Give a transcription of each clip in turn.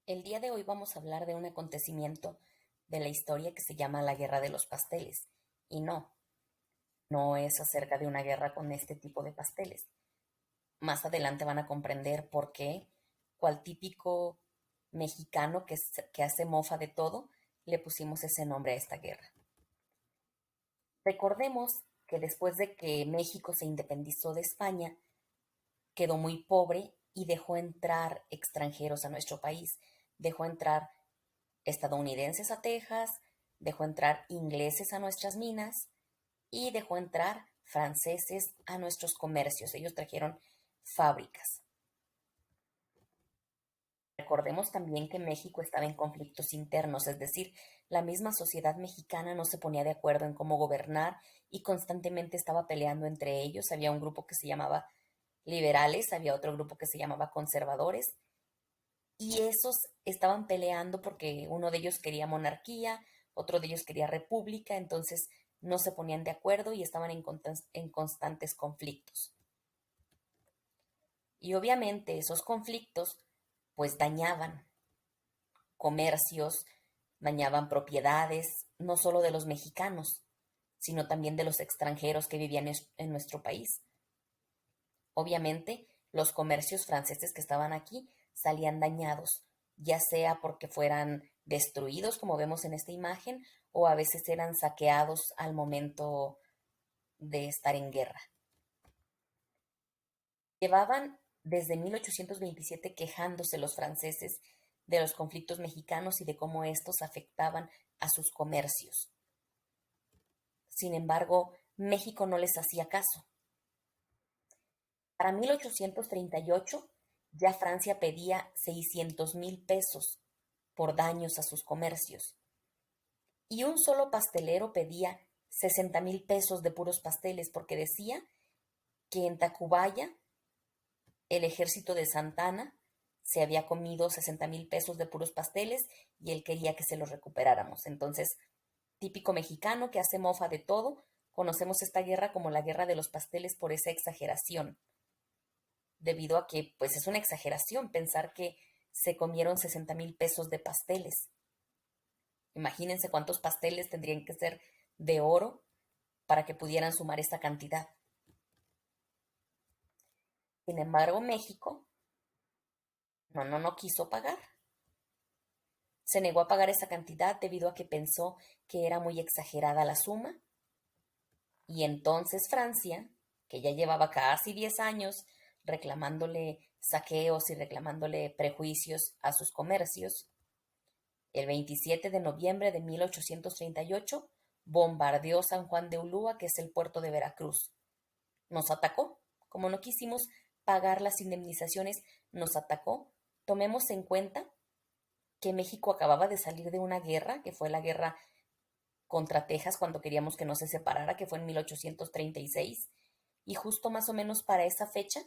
El día de hoy vamos a hablar de un acontecimiento de la historia que se llama la Guerra de los Pasteles. Y no es acerca de una guerra con este tipo de pasteles. Más adelante van a comprender por qué, cual típico mexicano que hace mofa de todo, le pusimos ese nombre a esta guerra. Recordemos que después de que México se independizó de España, quedó muy pobre y dejó entrar extranjeros a nuestro país. Dejó entrar estadounidenses a Texas, dejó entrar ingleses a nuestras minas y dejó entrar franceses a nuestros comercios. Ellos trajeron fábricas. Recordemos también que México estaba en conflictos internos, es decir, la misma sociedad mexicana no se ponía de acuerdo en cómo gobernar y constantemente estaba peleando entre ellos. Había un grupo que se llamaba liberales, había otro grupo que se llamaba conservadores y esos estaban peleando porque uno de ellos quería monarquía, otro de ellos quería república, entonces no se ponían de acuerdo y estaban en constantes conflictos. Y obviamente esos conflictos pues dañaban comercios, dañaban propiedades, no solo de los mexicanos, sino también de los extranjeros que vivían en nuestro país. Obviamente, los comercios franceses que estaban aquí salían dañados, ya sea porque fueran destruidos, como vemos en esta imagen, o a veces eran saqueados al momento de estar en guerra. Llevaban desde 1827 quejándose los franceses de los conflictos mexicanos y de cómo estos afectaban a sus comercios. Sin embargo, México no les hacía caso. Para 1838 ya Francia pedía 600,000 pesos por daños a sus comercios y un solo pastelero pedía 60,000 pesos de puros pasteles porque decía que en Tacubaya el ejército de Santana se había comido 60,000 pesos de puros pasteles y él quería que se los recuperáramos. Entonces, típico mexicano que hace mofa de todo, conocemos esta guerra como la guerra de los pasteles por esa exageración, debido a que pues es una exageración pensar que se comieron 60,000 pesos de pasteles. Imagínense cuántos pasteles tendrían que ser de oro para que pudieran sumar esta cantidad. Sin embargo, México no quiso pagar. Se negó a pagar esa cantidad debido a que pensó que era muy exagerada la suma. Y entonces Francia, que ya llevaba casi 10 años reclamándole saqueos y reclamándole prejuicios a sus comercios, el 27 de noviembre de 1838 bombardeó San Juan de Ulúa, que es el puerto de Veracruz. Nos atacó. Como no quisimos pagar las indemnizaciones, nos atacó. Tomemos en cuenta que México acababa de salir de una guerra, que fue la guerra contra Texas cuando queríamos que no se separara, que fue en 1836, y justo más o menos para esa fecha,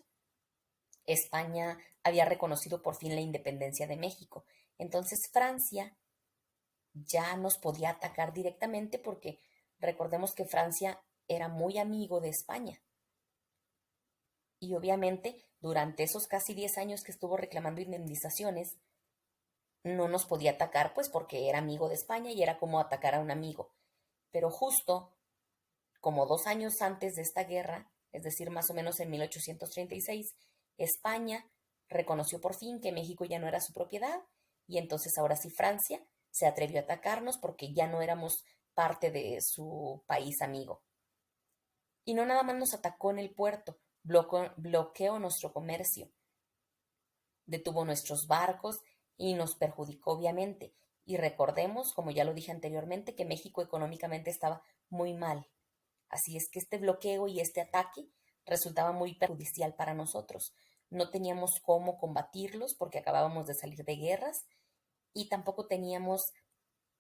España había reconocido por fin la independencia de México. Entonces Francia ya nos podía atacar directamente porque recordemos que Francia era muy amigo de España. Y obviamente durante esos casi 10 años que estuvo reclamando indemnizaciones, no nos podía atacar pues porque era amigo de España y era como atacar a un amigo. Pero justo como 2 años antes de esta guerra, es decir, más o menos en 1836, España reconoció por fin que México ya no era su propiedad y entonces ahora sí Francia se atrevió a atacarnos porque ya no éramos parte de su país amigo. Y no nada más nos atacó en el puerto, bloqueó nuestro comercio, detuvo nuestros barcos y nos perjudicó obviamente. Y recordemos, como ya lo dije anteriormente, que México económicamente estaba muy mal. Así es que este bloqueo y este ataque resultaba muy perjudicial para nosotros. No teníamos cómo combatirlos porque acabábamos de salir de guerras y tampoco teníamos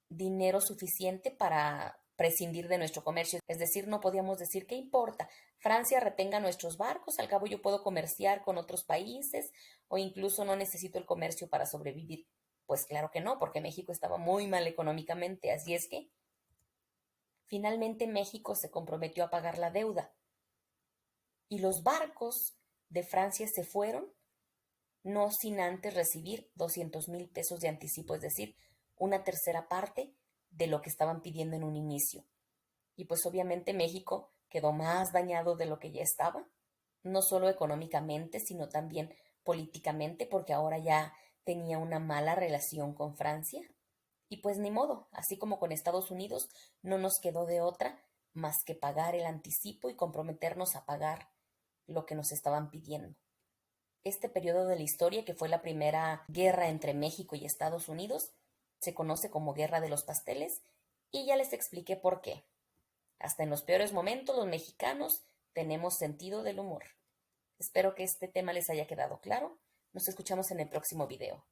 dinero suficiente para prescindir de nuestro comercio. Es decir, no podíamos decir, ¿qué importa? Francia retenga nuestros barcos, al cabo yo puedo comerciar con otros países o incluso no necesito el comercio para sobrevivir. Pues claro que no, porque México estaba muy mal económicamente, así es que finalmente México se comprometió a pagar la deuda y los barcos de Francia se fueron no sin antes recibir 200,000 pesos de anticipo, es decir, una tercera parte de lo que estaban pidiendo en un inicio. Y pues obviamente México quedó más dañado de lo que ya estaba, no solo económicamente, sino también políticamente, porque ahora ya tenía una mala relación con Francia. Y pues ni modo, así como con Estados Unidos, no nos quedó de otra más que pagar el anticipo y comprometernos a pagar lo que nos estaban pidiendo. Este periodo de la historia, que fue la primera guerra entre México y Estados Unidos, se conoce como Guerra de los Pasteles y ya les expliqué por qué. Hasta en los peores momentos los mexicanos tenemos sentido del humor. Espero que este tema les haya quedado claro. Nos escuchamos en el próximo video.